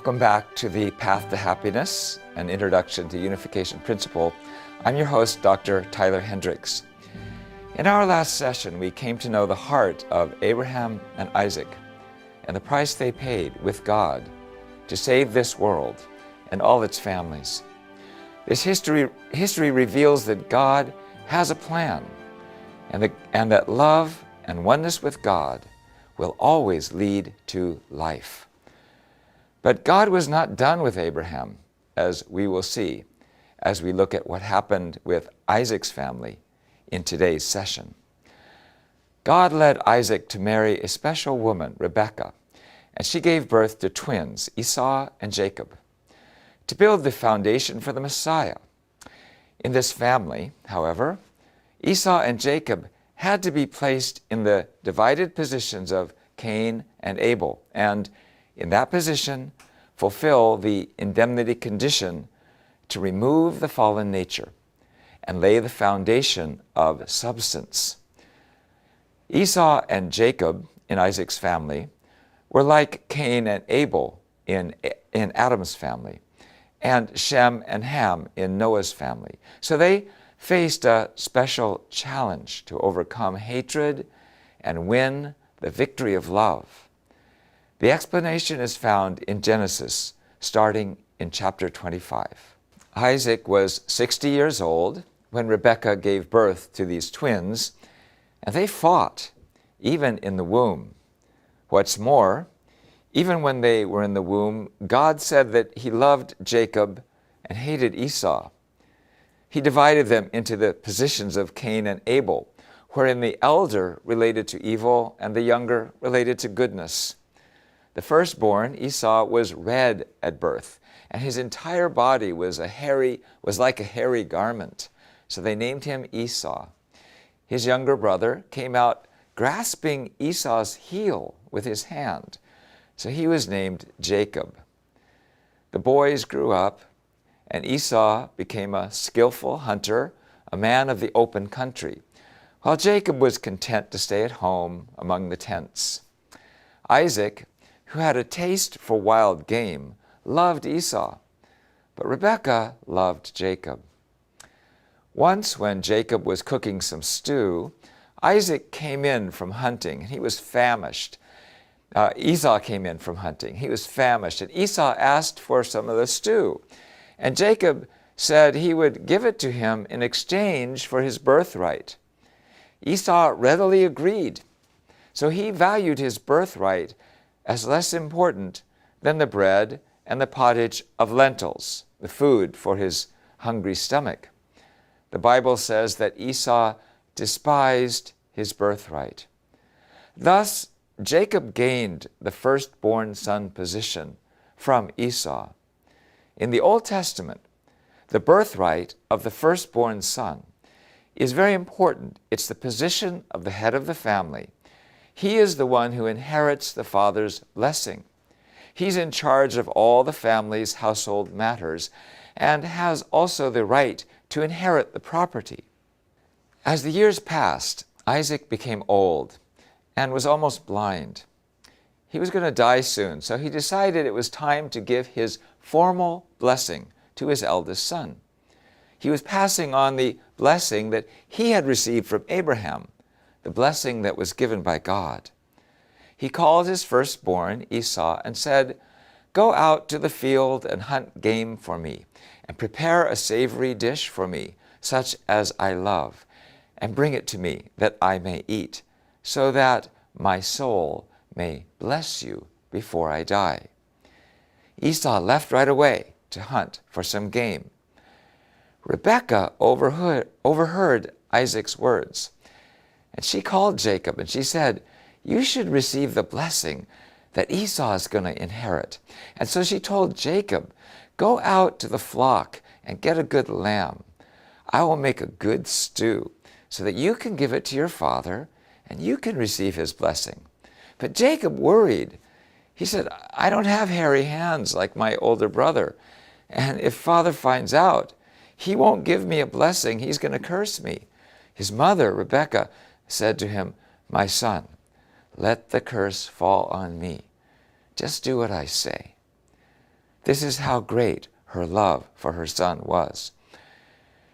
Welcome back to the Path to Happiness, an introduction to unification principle. I'm your host, Dr. Tyler Hendricks. In our last session, we came to know the heart of Abraham and Isaac and the price they paid with God to save this world and all its families. This history reveals that God has a plan and that love and oneness with God will always lead to life. But God was not done with Abraham, as we will see as we look at what happened with Isaac's family in today's session. God led Isaac to marry a special woman, Rebekah, and she gave birth to twins, Esau and Jacob, to build the foundation for the Messiah. In this family, however, Esau and Jacob had to be placed in the divided positions of Cain and Abel, and in that position, fulfill the indemnity condition to remove the fallen nature and lay the foundation of substance. Esau and Jacob in Isaac's family were like Cain and Abel in Adam's family, and Shem and Ham in Noah's family. So they faced a special challenge to overcome hatred and win the victory of love. The explanation is found in Genesis, starting in chapter 25. Isaac was 60 years old when Rebekah gave birth to these twins, and they fought, even in the womb. What's more, even when they were in the womb, God said that He loved Jacob and hated Esau. He divided them into the positions of Cain and Abel, wherein the elder related to evil and the younger related to goodness. The firstborn, Esau, was red at birth, and his entire body was like a hairy garment. So they named him Esau. His younger brother came out grasping Esau's heel with his hand, so he was named Jacob. The boys grew up, and Esau became a skillful hunter, a man of the open country, while Jacob was content to stay at home among the tents. Isaac, who had a taste for wild game, loved Esau, but Rebekah loved Jacob. Once when Jacob was cooking some stew, Isaac came in from hunting, and he was famished. Esau came in from hunting. He was famished, and Esau asked for some of the stew. And Jacob said he would give it to him in exchange for his birthright. Esau readily agreed, so he valued his birthright as less important than the bread and the pottage of lentils, the food for his hungry stomach. The Bible says that Esau despised his birthright. Thus, Jacob gained the firstborn son position from Esau. In the Old Testament, the birthright of the firstborn son is very important. It's the position of the head of the family. He is the one who inherits the father's blessing. He's in charge of all the family's household matters and has also the right to inherit the property. As the years passed, Isaac became old and was almost blind. He was going to die soon, so he decided it was time to give his formal blessing to his eldest son. He was passing on the blessing that he had received from Abraham, the blessing that was given by God. He called his firstborn, Esau, and said, "Go out to the field and hunt game for me, and prepare a savory dish for me, such as I love, and bring it to me, that I may eat, so that my soul may bless you before I die." Esau left right away to hunt for some game. Rebekah overheard Isaac's words, and she called Jacob, and she said, "You should receive the blessing that Esau is going to inherit." And so she told Jacob, "Go out to the flock and get a good lamb. I will make a good stew so that you can give it to your father and you can receive his blessing." But Jacob worried. He said, "I don't have hairy hands like my older brother, and if father finds out, he won't give me a blessing. He's going to curse me." His mother, Rebekah, said to him, "My son, let the curse fall on me. Just do what I say." This is how great her love for her son was.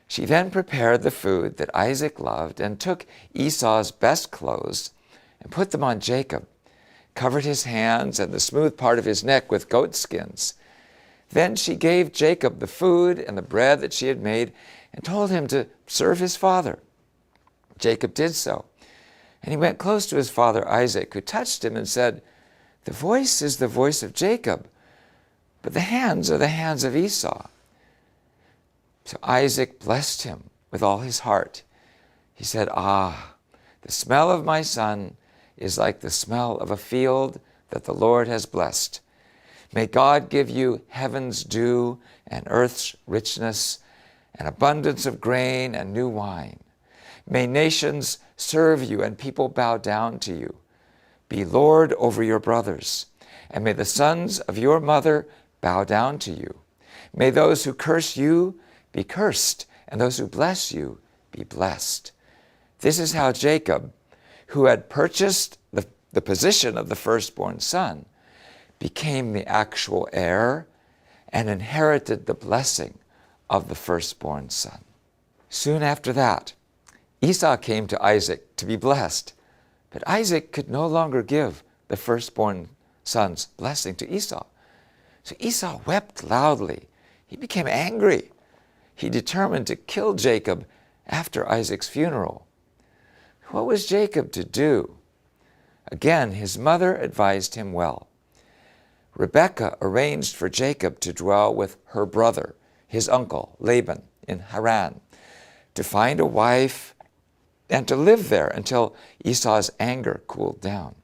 She then prepared the food that Isaac loved and took Esau's best clothes and put them on Jacob, covered his hands and the smooth part of his neck with goat skins. Then she gave Jacob the food and the bread that she had made and told him to serve his father. Jacob did so, and he went close to his father Isaac, who touched him and said, "The voice is the voice of Jacob, but the hands are the hands of Esau." So Isaac blessed him with all his heart. He said, "Ah, the smell of my son is like the smell of a field that the Lord has blessed. May God give you heaven's dew and earth's richness, and abundance of grain and new wine. May nations serve you and people bow down to you. Be Lord over your brothers, and may the sons of your mother bow down to you. May those who curse you be cursed, and those who bless you be blessed." This is how Jacob, who had purchased the position of the firstborn son, became the actual heir and inherited the blessing of the firstborn son. Soon after that, Esau came to Isaac to be blessed, but Isaac could no longer give the firstborn son's blessing to Esau. So Esau wept loudly. He became angry. He determined to kill Jacob after Isaac's funeral. What was Jacob to do? Again, his mother advised him well. Rebekah arranged for Jacob to dwell with her brother, his uncle, Laban, in Haran, to find a wife and to live there until Esau's anger cooled down.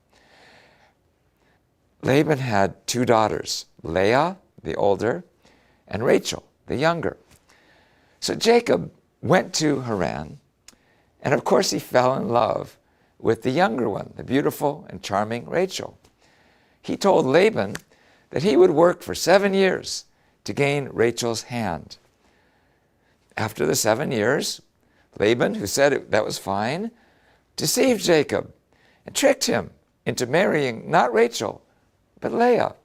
Laban had 2 daughters, Leah, the older, and Rachel, the younger. So Jacob went to Haran, and of course he fell in love with the younger one, the beautiful and charming Rachel. He told Laban that he would work for 7 years to gain Rachel's hand. After the 7 years, Laban, who said that was fine, deceived Jacob and tricked him into marrying not Rachel, but Leah.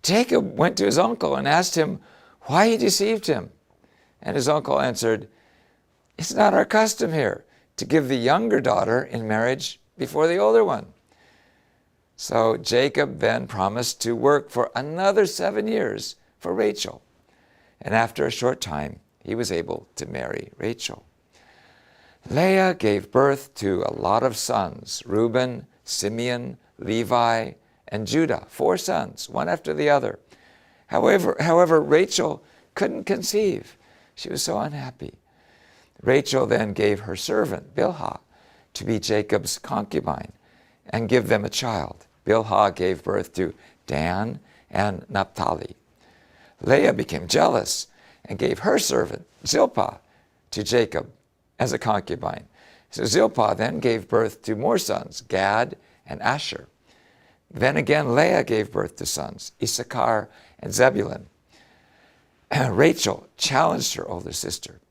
Jacob went to his uncle and asked him why he deceived him. And his uncle answered, "It's not our custom here to give the younger daughter in marriage before the older one." So Jacob then promised to work for another 7 years for Rachel. And after a short time, he was able to marry Rachel. Leah gave birth to a lot of sons, Reuben, Simeon, Levi, and Judah, 4 sons, one after the other. However, Rachel couldn't conceive. She was so unhappy. Rachel then gave her servant, Bilhah, to be Jacob's concubine and give them a child. Bilhah gave birth to Dan and Naphtali. Leah became jealous and gave her servant, Zilpah, to Jacob as a concubine. So Zilpah then gave birth to more sons, Gad and Asher. Then again, Leah gave birth to sons, Issachar and Zebulun. Rachel challenged her older sister.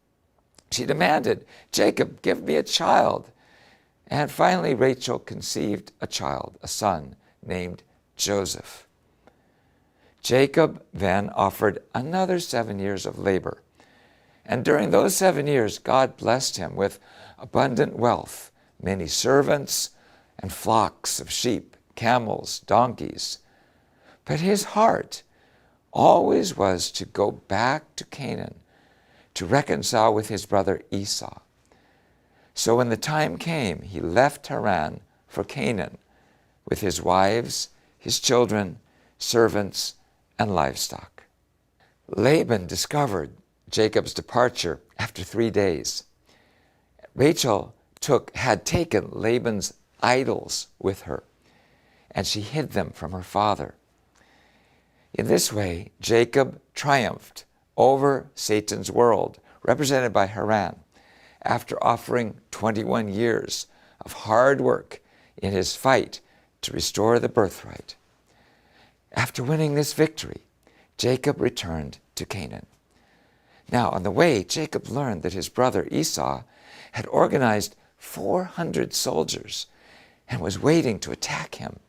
She demanded, "Jacob, give me a child." And finally, Rachel conceived a child, a son named Joseph. Jacob then offered another 7 years of labor. And during those 7 years, God blessed him with abundant wealth, many servants, and flocks of sheep, camels, donkeys. But his heart always was to go back to Canaan, to reconcile with his brother Esau. So when the time came, he left Haran for Canaan with his wives, his children, servants, and livestock. Laban discovered Jacob's departure after 3 days. Rachel had taken Laban's idols with her, and she hid them from her father. In this way, Jacob triumphed over Satan's world, represented by Haran, after offering 21 years of hard work in his fight to restore the birthright. After winning this victory, Jacob returned to Canaan. Now, on the way, Jacob learned that his brother Esau had organized 400 soldiers and was waiting to attack him.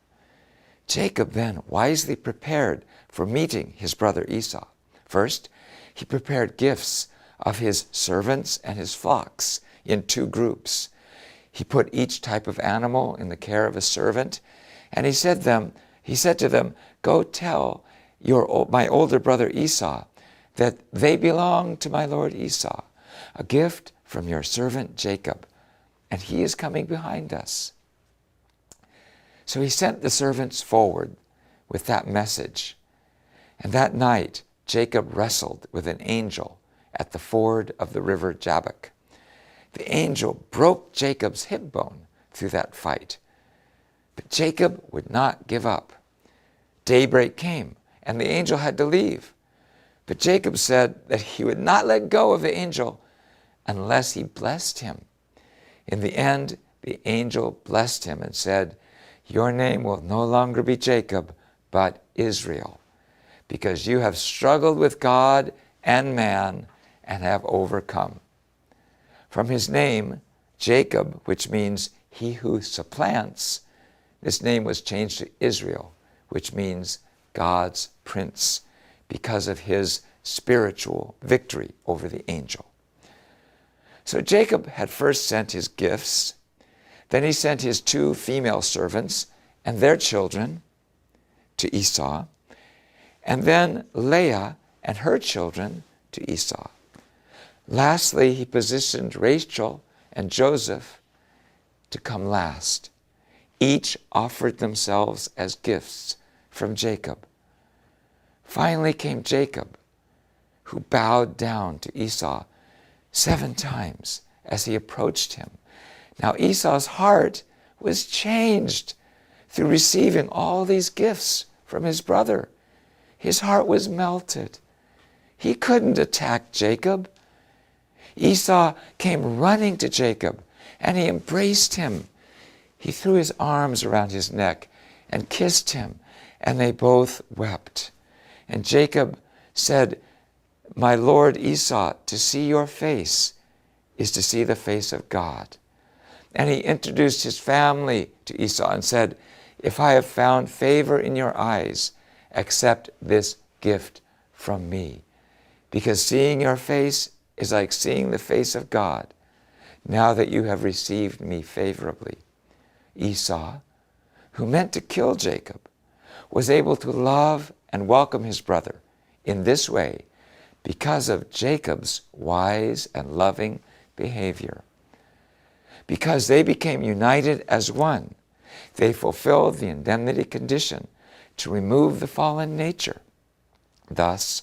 Jacob then wisely prepared for meeting his brother Esau. First, he prepared gifts of his servants and his flocks in 2 groups. He put each type of animal in the care of a servant, and he said to them, "Go tell my older brother Esau that they belong to my lord Esau, a gift from your servant Jacob, and he is coming behind us." So he sent the servants forward with that message. And that night, Jacob wrestled with an angel at the ford of the river Jabbok. The angel broke Jacob's hip bone through that fight. But Jacob would not give up. Daybreak came, and the angel had to leave. But Jacob said that he would not let go of the angel unless he blessed him. In the end, the angel blessed him and said, "Your name will no longer be Jacob, but Israel, because you have struggled with God and man and have overcome." From his name, Jacob, which means he who supplants, this name was changed to Israel, which means God's prince, because of his spiritual victory over the angel. So Jacob had first sent his gifts. Then he sent his 2 female servants and their children to Esau, and then Leah and her children to Esau. Lastly, he positioned Rachel and Joseph to come last. Each offered themselves as gifts from Jacob. Finally came Jacob, who bowed down to Esau 7 times as he approached him. Now Esau's heart was changed through receiving all these gifts from his brother. His heart was melted. He couldn't attack Jacob. Esau came running to Jacob, and he embraced him. He threw his arms around his neck and kissed him, and they both wept. And Jacob said, "My lord Esau, to see your face is to see the face of God." And he introduced his family to Esau and said, "If I have found favor in your eyes, accept this gift from me, because seeing your face is like seeing the face of God, now that you have received me favorably." Esau, who meant to kill Jacob, was able to love and welcome his brother in this way because of Jacob's wise and loving behavior. Because they became united as one, they fulfilled the indemnity condition to remove the fallen nature. Thus,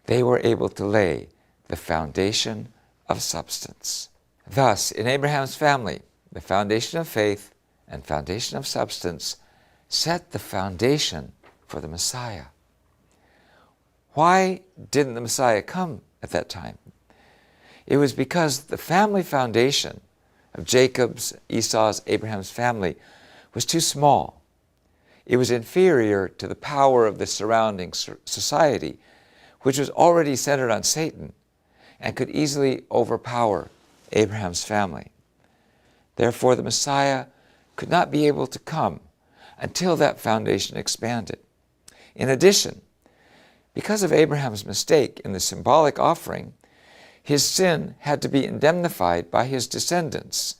they were able to lay the foundation of substance. Thus, in Abraham's family, the foundation of faith and foundation of substance set the foundation for the Messiah. Why didn't the Messiah come at that time? It was because the family foundation of Jacob's, Esau's, Abraham's family was too small. It was inferior to the power of the surrounding society, which was already centered on Satan and could easily overpower Abraham's family. Therefore, the Messiah could not be able to come until that foundation expanded. In addition, because of Abraham's mistake in the symbolic offering, his sin had to be indemnified by his descendants,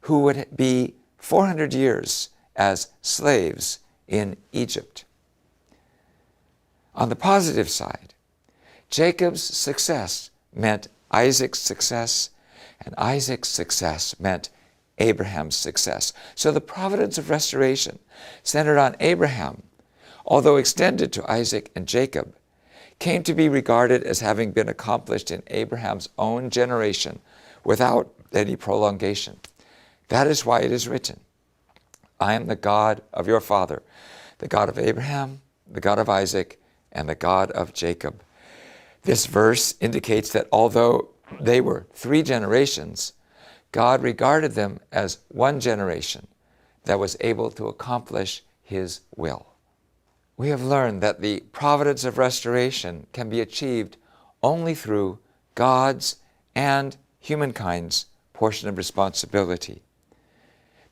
who would be 400 years as slaves in Egypt. On the positive side, Jacob's success meant Isaac's success, and Isaac's success meant Abraham's success. So the providence of restoration centered on Abraham, although extended to Isaac and Jacob, came to be regarded as having been accomplished in Abraham's own generation without any prolongation. That is why it is written, "I am the God of your father, the God of Abraham, the God of Isaac, and the God of Jacob." This verse indicates that although they were 3 generations, God regarded them as one generation that was able to accomplish his will. We have learned that the providence of restoration can be achieved only through God's and humankind's portion of responsibility.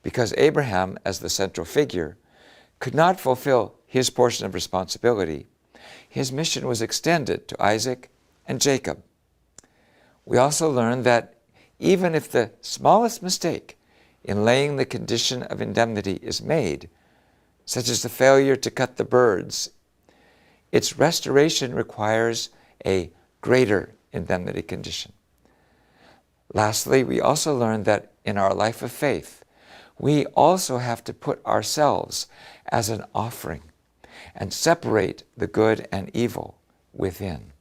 Because Abraham, as the central figure, could not fulfill his portion of responsibility, his mission was extended to Isaac and Jacob. We also learn that even if the smallest mistake in laying the condition of indemnity is made, such as the failure to cut the birds, its restoration requires a greater indemnity condition. Lastly, we also learn that in our life of faith, we also have to put ourselves as an offering and separate the good and evil within.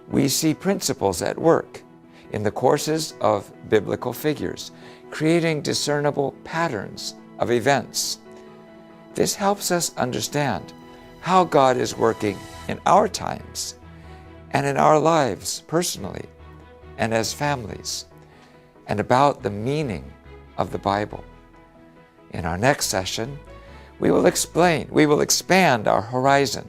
We see principles at work in the courses of biblical figures, creating discernible patterns of events. This helps us understand how God is working in our times and in our lives personally and as families, and about the meaning of the Bible. In our next session, we will expand our horizon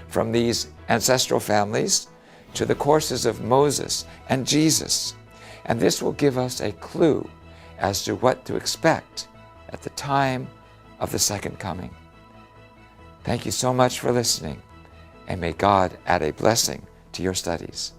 from these ancestral families to the courses of Moses and Jesus, and this will give us a clue as to what to expect at the time of the second coming. Thank you so much for listening, and may God add a blessing to your studies.